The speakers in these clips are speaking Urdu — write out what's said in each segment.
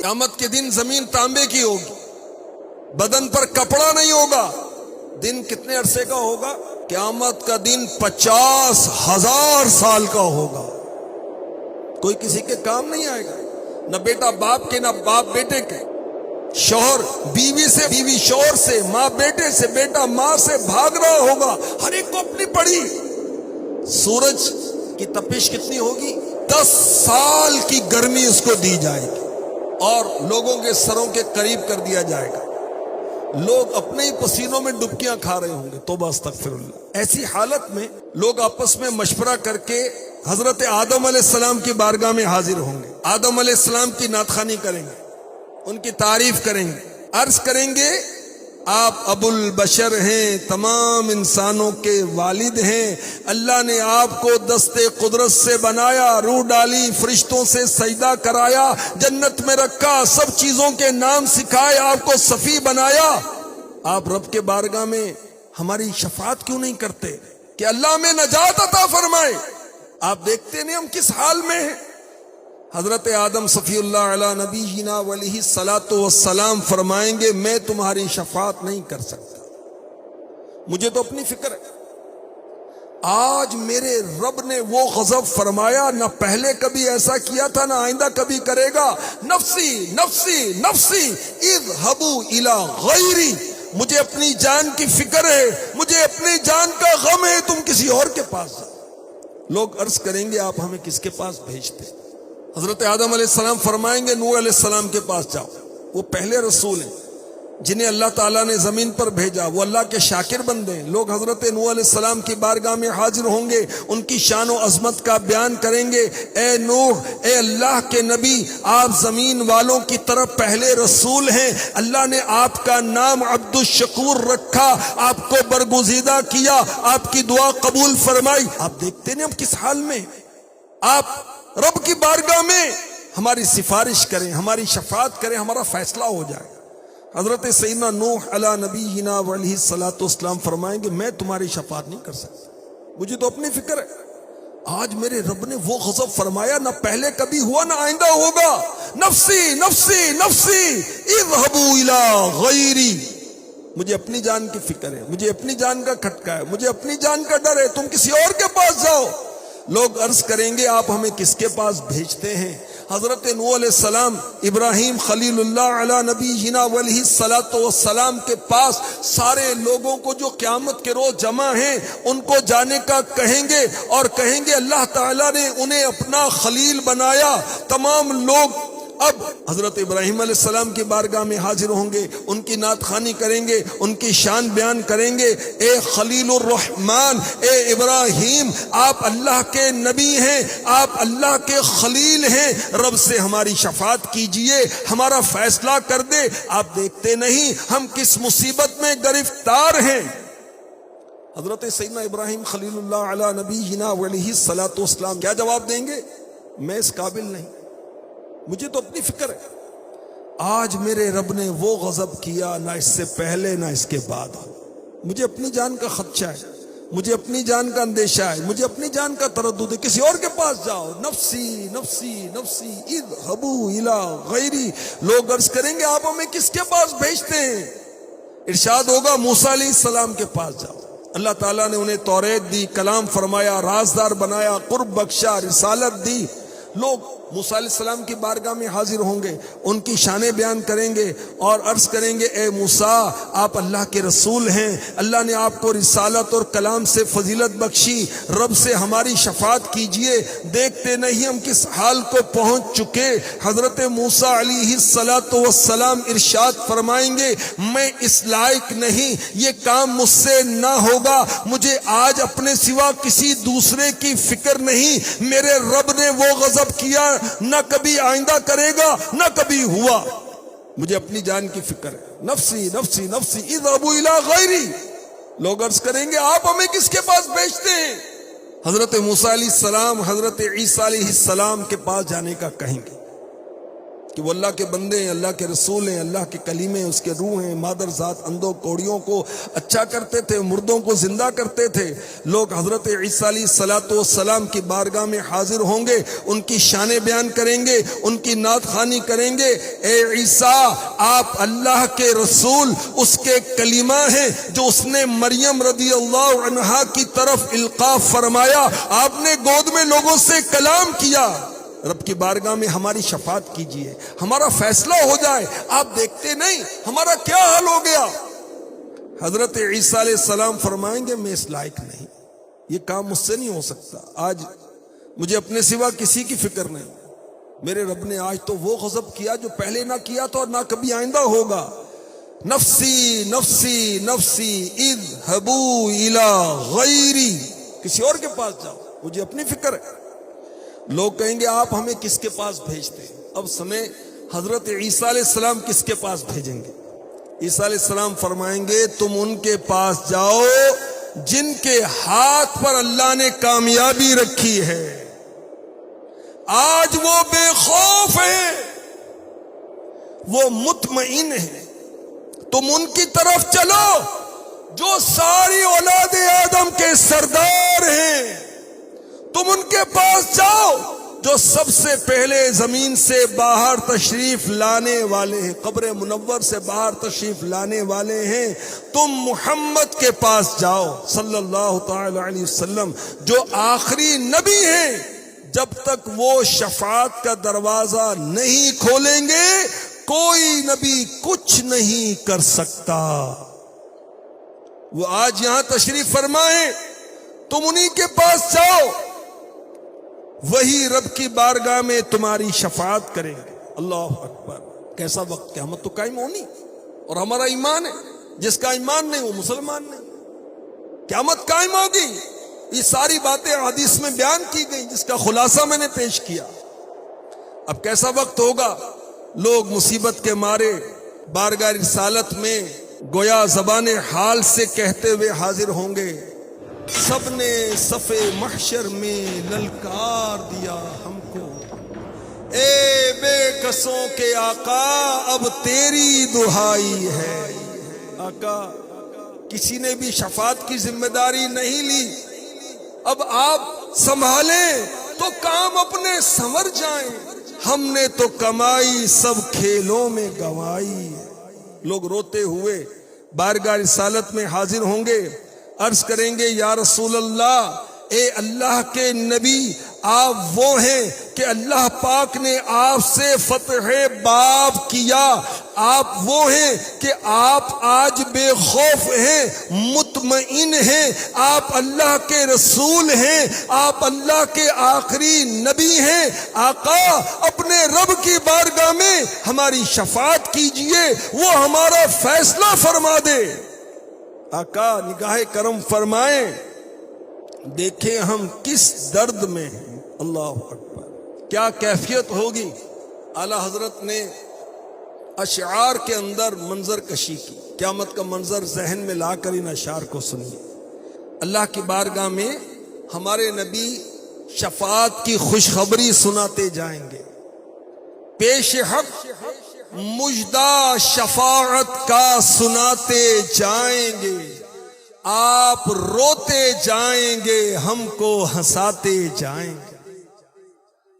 قیامت کے دن زمین تانبے کی ہوگی، بدن پر کپڑا نہیں ہوگا۔ دن کتنے عرصے کا ہوگا؟ قیامت کا دن 50,000 سال کا ہوگا۔ کوئی کسی کے کام نہیں آئے گا، نہ بیٹا باپ کے، نہ باپ بیٹے کے، شوہر بیوی سے، بیوی شوہر سے، ماں بیٹے سے، بیٹا ماں سے بھاگ رہا ہوگا، ہر ایک کو اپنی پڑی۔ سورج کی تپش کتنی ہوگی؟ 10 سال کی گرمی اس کو دی جائے گی اور لوگوں کے سروں کے قریب کر دیا جائے گا۔ لوگ اپنے ہی پسینوں میں ڈبکیاں کھا رہے ہوں گے، توبہ استغفر اللہ۔ ایسی حالت میں لوگ آپس میں مشورہ کر کے حضرت آدم علیہ السلام کی بارگاہ میں حاضر ہوں گے، آدم علیہ السلام کی نعت خوانی کریں گے، ان کی تعریف کریں گے، عرض کریں گے آپ ابو البشر ہیں، تمام انسانوں کے والد ہیں، اللہ نے آپ کو دست قدرت سے بنایا، روح ڈالی، فرشتوں سے سجدہ کرایا، جنت میں رکھا، سب چیزوں کے نام سکھائے، آپ کو صفی بنایا۔ آپ رب کے بارگاہ میں ہماری شفاعت کیوں نہیں کرتے کہ اللہ میں نجات عطا فرمائے؟ آپ دیکھتے نہیں ہم کس حال میں ہیں۔ حضرت آدم صفی اللہ علیہ نبینا علیہ الصلاۃ والسلام فرمائیں گے میں تمہاری شفاعت نہیں کر سکتا، مجھے تو اپنی فکر ہے۔ آج میرے رب نے وہ غضب فرمایا، نہ پہلے کبھی ایسا کیا تھا، نہ آئندہ کبھی کرے گا۔ نفسی نفسی نفسی اذهبوا الی غیری، مجھے اپنی جان کی فکر ہے، مجھے اپنی جان کا غم ہے، تم کسی اور کے پاس جاؤ۔ لوگ عرض کریں گے آپ ہمیں کس کے پاس بھیجتے؟ حضرت آدم علیہ السلام فرمائیں گے نوح علیہ السلام کے پاس جاؤ، وہ پہلے رسول ہیں جنہیں اللہ تعالیٰ نے زمین پر بھیجا، وہ اللہ کے شاکر بندے ہیں۔ لوگ حضرت نوح علیہ السلام کی بارگاہ میں حاضر ہوں گے، ان کی شان و عظمت کا بیان کریں گے۔ اے نوح، اے اللہ کے نبی، آپ زمین والوں کی طرف پہلے رسول ہیں، اللہ نے آپ کا نام عبد الشکور رکھا، آپ کو برگزیدہ کیا، آپ کی دعا قبول فرمائی۔ آپ دیکھتے نہیں ہم کس حال میں ہیں۔ آپ رب کی بارگاہ میں ہماری سفارش کریں، ہماری شفاعت کریں، ہمارا فیصلہ ہو جائے۔ حضرت سیدنا نوح علیہ نبینا علیہ الصلوۃ والسلام فرمائیں گے میں تمہاری شفاعت نہیں کر سکتا، مجھے تو اپنی فکر ہے۔ آج میرے رب نے وہ غضب فرمایا، نہ پہلے کبھی ہوا نہ آئندہ ہوگا۔ نفسی نفسی نفسی اذهبوا الی غیری، مجھے اپنی جان کی فکر ہے، مجھے اپنی جان کا کھٹکا ہے، مجھے اپنی جان کا ڈر ہے، تم کسی اور کے پاس جاؤ۔ لوگ عرض کریں گے آپ ہمیں کس کے پاس بھیجتے ہیں؟ حضرت نوح علیہ السلام، ابراہیم خلیل اللہ علیہ نبینا علیہ الصلوۃ والسلام کے پاس سارے لوگوں کو جو قیامت کے روز جمع ہیں ان کو جانے کا کہیں گے، اور کہیں گے اللہ تعالیٰ نے انہیں اپنا خلیل بنایا۔ تمام لوگ اب حضرت ابراہیم علیہ السلام کی بارگاہ میں حاضر ہوں گے، ان کی نعت خوانی کریں گے، ان کی شان بیان کریں گے۔ اے خلیل الرحمن، اے ابراہیم، آپ اللہ کے نبی ہیں، آپ اللہ کے خلیل ہیں، رب سے ہماری شفاعت کیجئے، ہمارا فیصلہ کر دے۔ آپ دیکھتے نہیں ہم کس مصیبت میں گرفتار ہیں۔ حضرت سیدنا ابراہیم خلیل اللہ علیہ نبینا علیہ الصلوۃ والسلام کیا جواب دیں گے؟ میں اس قابل نہیں، مجھے تو اپنی فکر ہے۔ آج میرے رب نے وہ غضب کیا، نہ اس سے پہلے نہ اس کے بعد۔ مجھے اپنی جان کا خدشہ ہے، مجھے اپنی جان کا اندیشہ ہے، مجھے اپنی جان کا تردد ہے، کسی اور کے پاس جاؤ۔ نفسی نفسی نفسی اذهبوا الی غیری، لوگ عرض کریں گے آپ ہمیں کس کے پاس بھیجتے ہیں؟ ارشاد ہوگا موسیٰ علیہ السلام کے پاس جاؤ۔ اللہ تعالیٰ نے انہیں توریت دی، کلام فرمایا، رازدار بنایا، قرب بخشا، رسالت دی۔ لوگ موسیٰ علیہ السلام کی بارگاہ میں حاضر ہوں گے، ان کی شانیں بیان کریں گے اور عرض کریں گے اے موسیٰ، آپ اللہ کے رسول ہیں، اللہ نے آپ کو رسالت اور کلام سے فضیلت بخشی، رب سے ہماری شفاعت کیجئے۔ دیکھتے نہیں ہم کس حال کو پہنچ چکے۔ حضرت موسیٰ علیہ الصلوۃ والسلام ارشاد فرمائیں گے میں اس لائق نہیں، یہ کام مجھ سے نہ ہوگا، مجھے آج اپنے سوا کسی دوسرے کی فکر نہیں۔ میرے رب نے وہ غضب کیا، نہ کبھی آئندہ کرے گا، نہ کبھی ہوا، مجھے اپنی جان کی فکر ہے۔ نفسی نفسی نفسی اذهبوا الی غیری، لوگ عرض کریں گے آپ ہمیں کس کے پاس بھیجتے ہیں؟ حضرت موسیٰ علیہ السلام حضرت عیسیٰ علیہ السلام کے پاس جانے کا کہیں گے۔ کہ وہ اللہ کے بندے ہیں، اللہ کے رسول ہیں، اللہ کے کلیمے اس کے روح ہیں، مادر ذات اندھوں کوڑیوں کو اچھا کرتے تھے، مردوں کو زندہ کرتے تھے۔ لوگ حضرت عیسیٰ علیہ السلام کی بارگاہ میں حاضر ہوں گے، ان کی شان بیان کریں گے، ان کی نعت خوانی کریں گے۔ اے عیسیٰ، آپ اللہ کے رسول، اس کے کلیمہ ہیں جو اس نے مریم رضی اللہ عنہا کی طرف القاء فرمایا۔ آپ نے گود میں لوگوں سے کلام کیا۔ رب کی بارگاہ میں ہماری شفاعت کیجئے، ہمارا فیصلہ ہو جائے۔ آپ دیکھتے نہیں ہمارا کیا حال ہو گیا۔ حضرت عیسیٰ علیہ السلام فرمائیں گے میں اس لائق نہیں، یہ کام مجھ سے نہیں ہو سکتا، آج مجھے اپنے سوا کسی کی فکر نہیں۔ میرے رب نے آج تو وہ غضب کیا جو پہلے نہ کیا تو اور نہ کبھی آئندہ ہوگا۔ نفسی نفسی نفسی اذهبوا الی غیری، کسی اور کے پاس جاؤ، مجھے اپنی فکر ہے۔ لوگ کہیں گے آپ ہمیں کس کے پاس بھیجتے ہیں؟ اب سمے حضرت عیسیٰ علیہ السلام کس کے پاس بھیجیں گے؟ عیسیٰ علیہ السلام فرمائیں گے تم ان کے پاس جاؤ جن کے ہاتھ پر اللہ نے کامیابی رکھی ہے، آج وہ بے خوف ہیں، وہ مطمئن ہیں۔ تم ان کی طرف چلو جو ساری اولاد آدم کے سردار ہیں، تم ان کے پاس جاؤ جو سب سے پہلے زمین سے باہر تشریف لانے والے ہیں، قبر منور سے باہر تشریف لانے والے ہیں۔ تم محمد کے پاس جاؤ صلی اللہ تعالی علیہ وسلم، جو آخری نبی ہیں۔ جب تک وہ شفاعت کا دروازہ نہیں کھولیں گے کوئی نبی کچھ نہیں کر سکتا۔ وہ آج یہاں تشریف فرمائیں، تم انہی کے پاس جاؤ، وہی رب کی بارگاہ میں تمہاری شفاعت کریں گے۔ اللہ اکبر، کیسا وقت، قیامت تو قائم ہونی، اور ہمارا ایمان ہے، جس کا ایمان نہیں وہ مسلمان نہیں۔ قیامت قائم ہوگی، یہ ساری باتیں حدیث میں بیان کی گئی جس کا خلاصہ میں نے پیش کیا۔ اب کیسا وقت ہوگا، لوگ مصیبت کے مارے بارگاہ رسالت میں گویا زبان حال سے کہتے ہوئے حاضر ہوں گے، سب نے صف محشر میں للکار دیا ہم کو، اے بے کسوں کے آقا اب تیری دہائی ہے۔ آقا کسی نے بھی شفاعت کی ذمہ داری نہیں لی، اب آپ سنبھالیں تو کام اپنے سنور جائیں، ہم نے تو کمائی سب کھیلوں میں گنوائی۔ لوگ روتے ہوئے بارگاہ رسالت میں حاضر ہوں گے، عرض کریں گے یا رسول اللہ، اے اللہ کے نبی، آپ وہ ہیں کہ اللہ پاک نے آپ سے فتح باب کیا، آپ وہ ہیں کہ آپ آج بے خوف ہیں، مطمئن ہیں، آپ اللہ کے رسول ہیں، آپ اللہ کے آخری نبی ہیں۔ آقا اپنے رب کی بارگاہ میں ہماری شفاعت کیجئے، وہ ہمارا فیصلہ فرما دے۔ آقا نگاہ کرم فرمائیں، دیکھیں ہم کس درد میں ہیں۔ اللہ اکبر، کیا کیفیت ہوگی۔ اعلی حضرت نے اشعار کے اندر منظر کشی کی، قیامت کا منظر ذہن میں لا کر ان اشعار کو سنیے۔ اللہ کی بارگاہ میں ہمارے نبی شفاعت کی خوشخبری سناتے جائیں گے، پیش حق مجدہ شفاعت کا سناتے جائیں گے، آپ روتے جائیں گے، ہم کو ہنساتے جائیں گے۔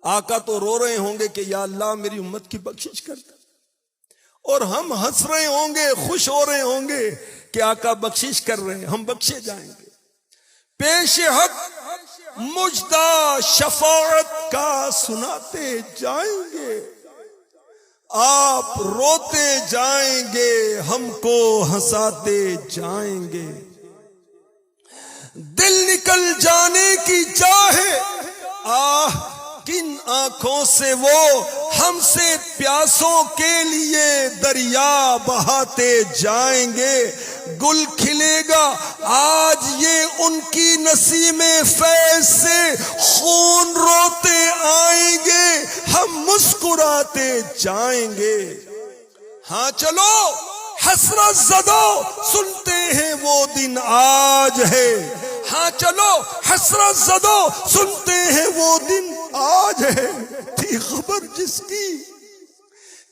آقا تو رو رہے ہوں گے کہ یا اللہ میری امت کی بخشش کر دے، اور ہم ہنس رہے ہوں گے، خوش ہو رہے ہوں گے کہ آقا بخشش کر رہے ہیں، ہم بخشے جائیں گے۔ پیش حق مجدہ شفاعت کا سناتے جائیں گے، آپ روتے جائیں گے، ہم کو ہنساتے جائیں گے۔ دل نکل جانے کی چاہے آہ کن آنکھوں سے وہ ہم سے پیاسوں کے لیے دریا بہاتے جائیں گے۔ گل کھلے گا آج یہ ان کی نسیم فیض سے، خون روتے آئیں گے، ہم مسکراتے جائیں گے۔ ہاں چلو حسرت زدو سنتے ہیں وہ دن آج ہے، ہاں چلو حسرت زدو سنتے ہیں وہ دن آج ہے۔ تھی خبر جس کی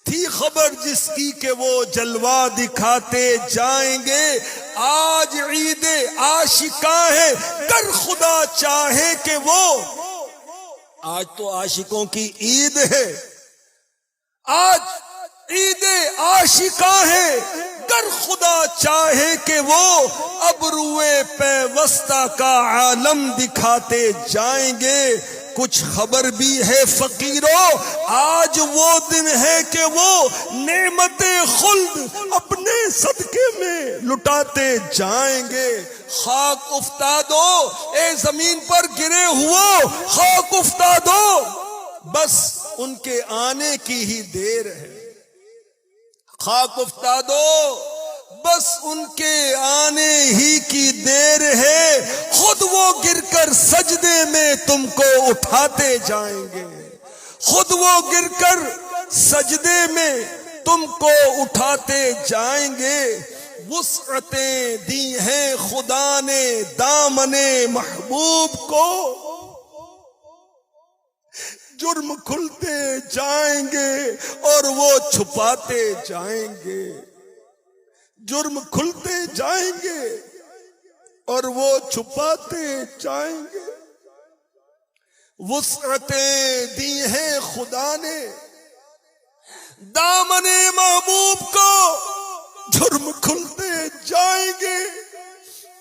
تھی خبر جس کی کہ وہ جلوہ دکھاتے جائیں گے. آج عید عاشقاں ہے گر خدا چاہے کہ وہ. آج تو عاشقوں کی عید ہے. آج عید عاشقاں ہے گر خدا چاہے کہ وہ. ابروئے پیوستہ کا عالم دکھاتے جائیں گے. کچھ خبر بھی ہے فقیروں آج وہ دن ہے کہ وہ نعمت خلد اپنے صدقے میں لٹاتے جائیں گے. خاک افتادو اے زمین پر گرے ہوا خاک افتادو بس ان کے آنے کی ہی دیر ہے. خاک افتادو بس ان کے آنے ہی کی دیر ہے. خود وہ گر کر سجدے میں تم کو اٹھاتے جائیں گے. خود وہ گر کر سجدے میں تم کو اٹھاتے جائیں گے. وسعتیں دی ہیں خدا نے دامن محبوب کو. جرم کھلتے جائیں گے اور وہ چھپاتے جائیں گے. جرم کھلتے جائیں گے اور وہ چھپاتے جائیں گے. وسعتیں دی ہیں خدا نے دامن محبوب کو. جرم کھلتے جائیں گے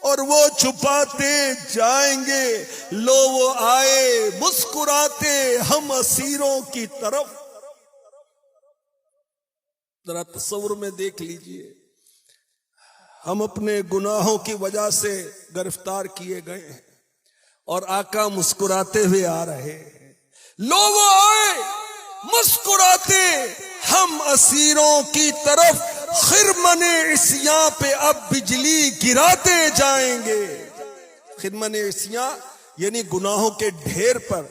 اور وہ چھپاتے جائیں گے. لو وہ آئے مسکراتے ہم اسیروں کی طرف. ذرا تصور میں دیکھ لیجئے ہم اپنے گناہوں کی وجہ سے گرفتار کیے گئے ہیں اور آقا مسکراتے ہوئے آ رہے ہیں. لو وہ آئے مسکراتے ہم اسیروں کی طرف. خرمن عصیاں پہ اب بجلی گراتے جائیں گے. خرمن عصیاں یعنی گناہوں کے ڈھیر پر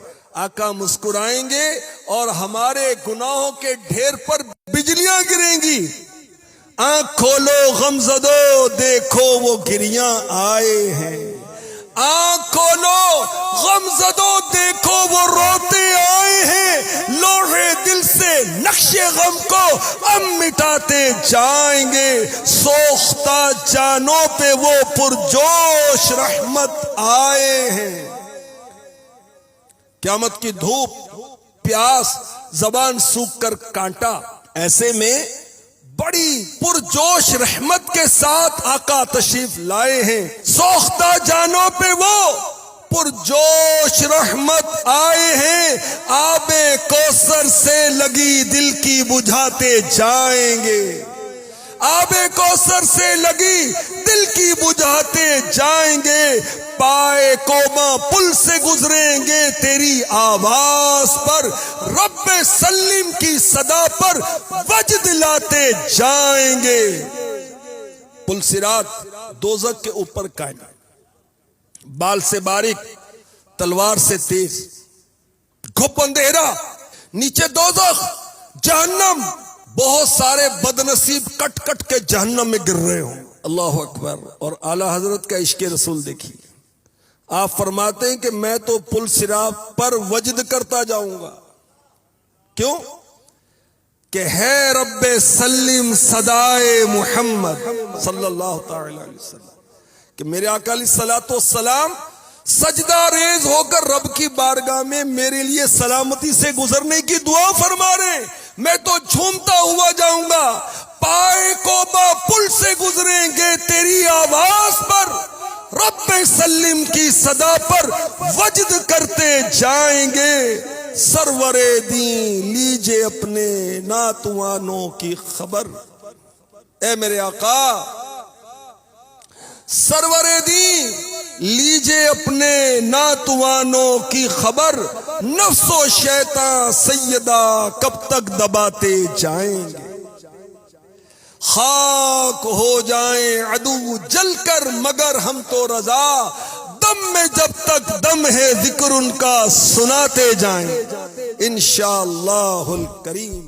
آقا مسکرائیں گے اور ہمارے گناہوں کے ڈھیر پر بجلیاں گریں گی. آنکھ کھولو غمزدو دیکھو وہ گریاں آئے ہیں. آنکھ کھولو غمزدو دیکھو وہ روتے آئے ہیں. لوہے دل سے نقش غم کو اب مٹاتے جائیں گے. سوختہ جانوں پہ وہ پرجوش رحمت آئے ہیں. قیامت کی دھوپ پیاس زبان سوکھ کر کانٹا ایسے میں بڑی پرجوش رحمت کے ساتھ آقا تشریف لائے ہیں. سوختہ جانوں پہ وہ پرجوش رحمت آئے ہیں. آب کوثر سے لگی دل کی بجھاتے جائیں گے. آب کوثر سے لگی دل کی بجھاتے جائیں گے. پائے کوما پل سے گزریں گے تیری آواز پر. رب سلم کی صدا پر وجد لاتے جائیں گے. پل صراط دوزخ کے اوپر قائم. بال سے باریک تلوار سے تیز. گھپ اندھیرا نیچے دوزخ جہنم. بہت سارے بدنصیب کٹ کٹ کے جہنم میں گر رہے ہوں. اللہ اکبر. اور اعلی حضرت کا عشق رسول دیکھیے. آپ فرماتے ہیں کہ میں تو پل صراط پر وجد کرتا جاؤں گا. کیوں؟ کہ ہے رب سلم صدائے محمد صلی اللہ تعالی علیہ وسلم کہ میرے آقا علیہ الصلوۃ والسلام سجدہ ریز ہو کر رب کی بارگاہ میں میرے لیے سلامتی سے گزرنے کی دعا فرما رہے ہیں. میں تو جھومتا ہوا جاؤں گا. پائے کوبا پل سے گزریں گے تیری آواز پر. رب سلم کی صدا پر وجد کرتے جائیں گے. سرور دین لیجے اپنے ناتوانوں کی خبر. اے میرے آقا سرور دین لیجے اپنے ناتوانوں کی خبر. نفس و شیطان سیدہ کب تک دباتے جائیں گے. خاک ہو جائیں عدو جل کر مگر ہم تو رضا. دم میں جب تک دم ہے ذکر ان کا سناتے جائیں انشاءاللہ الکریم.